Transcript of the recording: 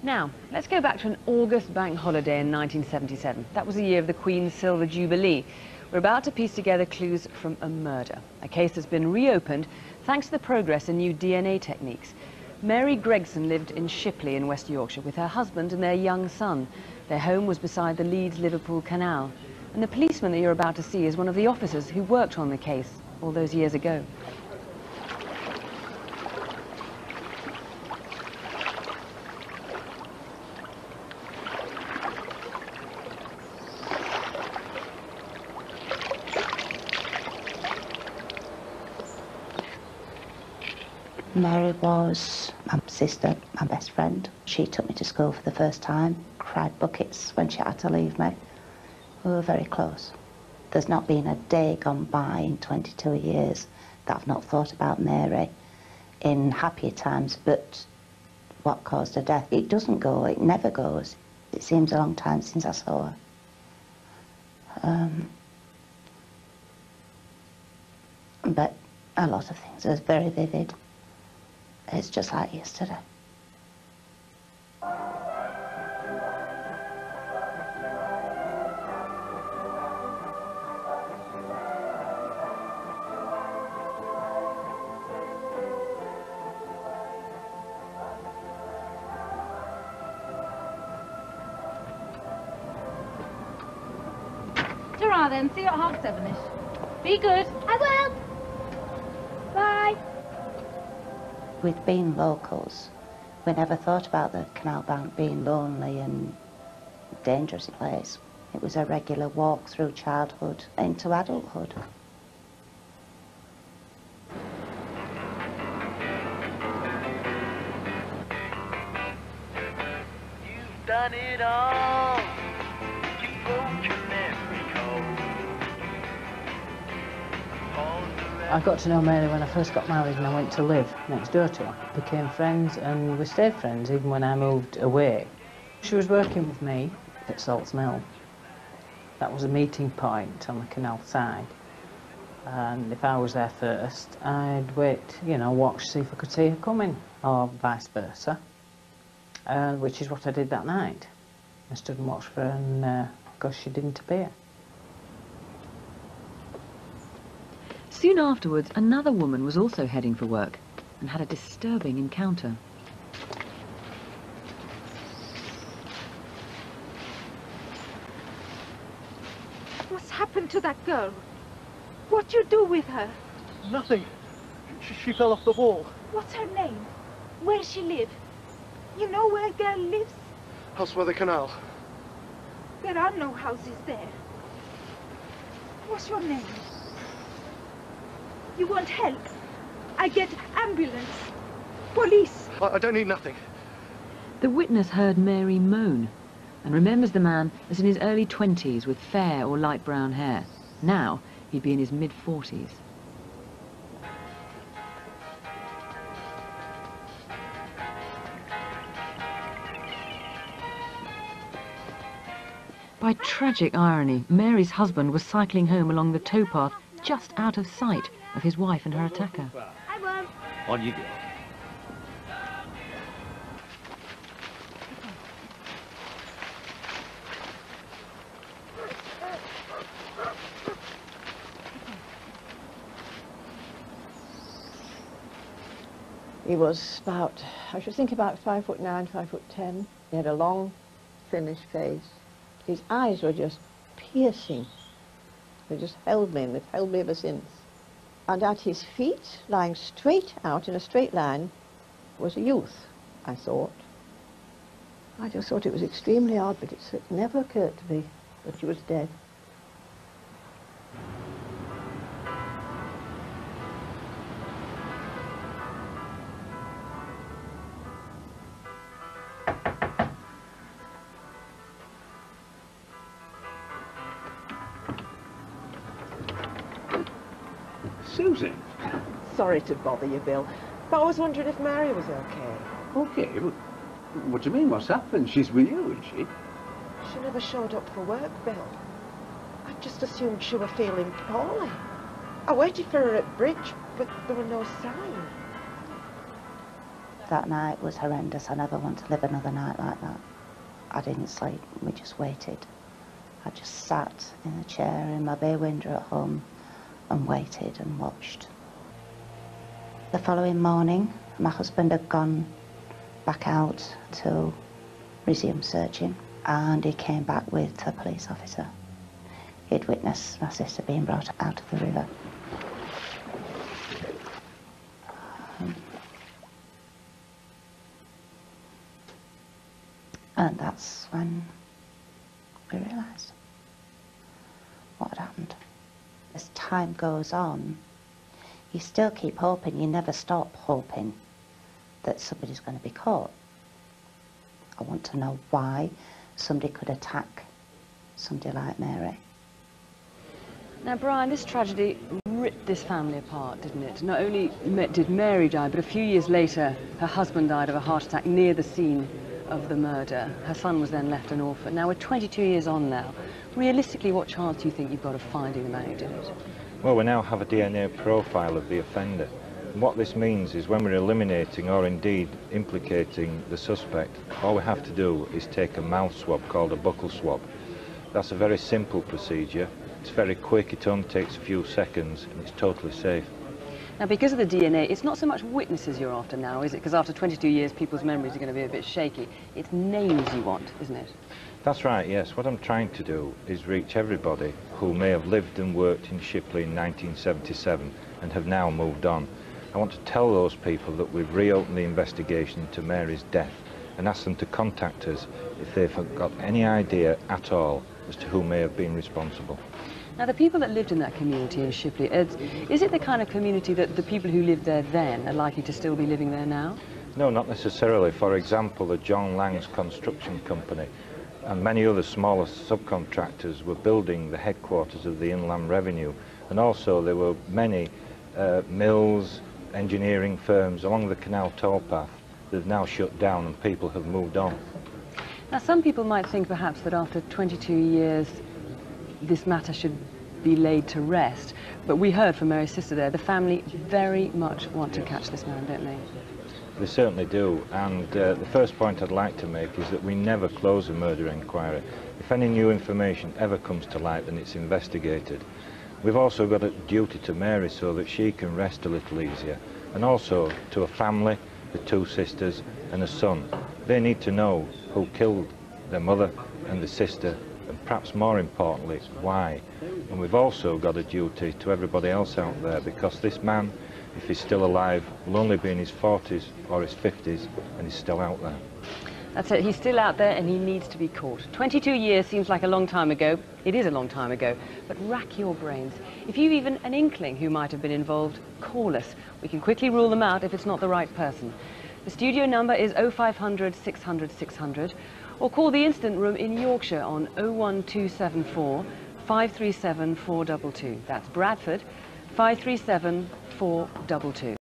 Now, let's go back to an August bank holiday in 1977. That was the year of the Queen's Silver Jubilee. We're about to piece together clues from a murder, a case that's been reopened thanks to the progress in new DNA techniques. Mary Gregson lived in Shipley in West Yorkshire with her husband and their young son. Their home was beside the Leeds-Liverpool Canal. And the policeman that you're about to see is one of the officers who worked on the case all those years ago. Mary was my sister, my best friend. She took me to school for the first time, cried buckets when she had to leave me. We were very close. There's not been a day gone by in 22 years that I've not thought about Mary in happier times, but what caused her death, it doesn't go, it never goes. It seems a long time since I saw her. But a lot of things are very vivid. It's just like yesterday. Ta-ra then, see you at 7:30ish. Be good. I will. Bye. We'd been locals. We never thought about the canal bank being lonely and dangerous place. It was a regular walk through childhood into adulthood. You've done it all. You broke your memory code. I got to know Mary when I first got married and I went to live next door to her. Became friends and we stayed friends even when I moved away. She was working with me at Salts Mill. That was a meeting point on the canal side. And if I was there first, I'd wait, you know, watch, see if I could see her coming, or vice versa. Which is what I did that night. I stood and watched for her and because she didn't appear. Soon afterwards, another woman was also heading for work and had a disturbing encounter. What's happened to that girl? What you do with her? Nothing. She fell off the wall. What's her name? Where she live? You know where a girl lives? House by the canal. There are no houses there. What's your name? You want help? I get ambulance. Police. I don't need nothing. The witness heard Mary moan and remembers the man as in his early 20s with fair or light brown hair. Now he'd be in his mid-40s. By tragic irony, Mary's husband was cycling home along the towpath just out of sight of his wife and her attacker. I won't. On you go. He was about, I should think about 5'9", 5'10". He had a long, finished face. His eyes were just piercing. They just held me, and they've held me ever since. And at his feet, lying straight out in a straight line, was a youth, I thought. I just thought it was extremely odd, but it never occurred to me that she was dead. Susan? Sorry to bother you, Bill, but I was wondering if Mary was okay. Okay, but what do you mean? What's happened? She's with you, isn't she? She never showed up for work, Bill. I just assumed she was feeling poorly. I waited for her at bridge, but there were no sign. that night was horrendous. I never want to live another night like that. I didn't sleep, we just waited. I just sat in a chair in my bay window at home and waited and watched. The following morning, my husband had gone back out to resume searching, and he came back with a police officer. He'd witnessed my sister being brought out of the river. And that's when we realised what had happened. As time goes on, you still keep hoping, you never stop hoping that somebody's going to be caught. I want to know why somebody could attack somebody like Mary. Now, Brian, this tragedy ripped this family apart, didn't it? Not only did Mary die, but a few years later, her husband died of a heart attack near the scene of the murder. Her son was then left an orphan. Now, we're 22 years on now. Realistically, what chance do you think you've got of finding the man who did it? Well, we now have a DNA profile of the offender. And what this means is when we're eliminating or indeed implicating the suspect, all we have to do is take a mouth swab called a buccal swab. That's a very simple procedure. It's very quick, it only takes a few seconds, and it's totally safe. Now, because of the DNA, it's not so much witnesses you're after now, is it? Because after 22 years, people's memories are going to be a bit shaky. It's names you want, isn't it? That's right, yes. What I'm trying to do is reach everybody who may have lived and worked in Shipley in 1977 and have now moved on. I want to tell those people that we've reopened the investigation into Mary's death and ask them to contact us if they've got any idea at all as to who may have been responsible. Now, the people that lived in that community in Shipley, is it the kind of community that the people who lived there then are likely to still be living there now? No, not necessarily. For example, the John Lang's construction company and many other smaller subcontractors were building the headquarters of the Inland Revenue, and also there were many mills, engineering firms along the canal towpath that have now shut down and people have moved on. Now, some people might think perhaps that after 22 years this matter should be laid to rest, but we heard from Mary's sister there, the family very much want to catch this man, don't they? They certainly do, and the first point I'd like to make is that we never close a murder inquiry. If any new information ever comes to light, then it's investigated. We've also got a duty to Mary so that she can rest a little easier, and also to a family, the two sisters and a son. They need to know who killed their mother and the sister, and perhaps more importantly, why. And we've also got a duty to everybody else out there, because this man, if he's still alive, will only be in his 40s or his 50s, and he's still out there. That's it, he's still out there and he needs to be caught. 22 years seems like a long time ago. It is a long time ago, but rack your brains. If you've even an inkling who might have been involved, call us. We can quickly rule them out if it's not the right person. The studio number is 0500 600 600, or call the Instant Room in Yorkshire on 01274 537 422. That's Bradford, 537 422.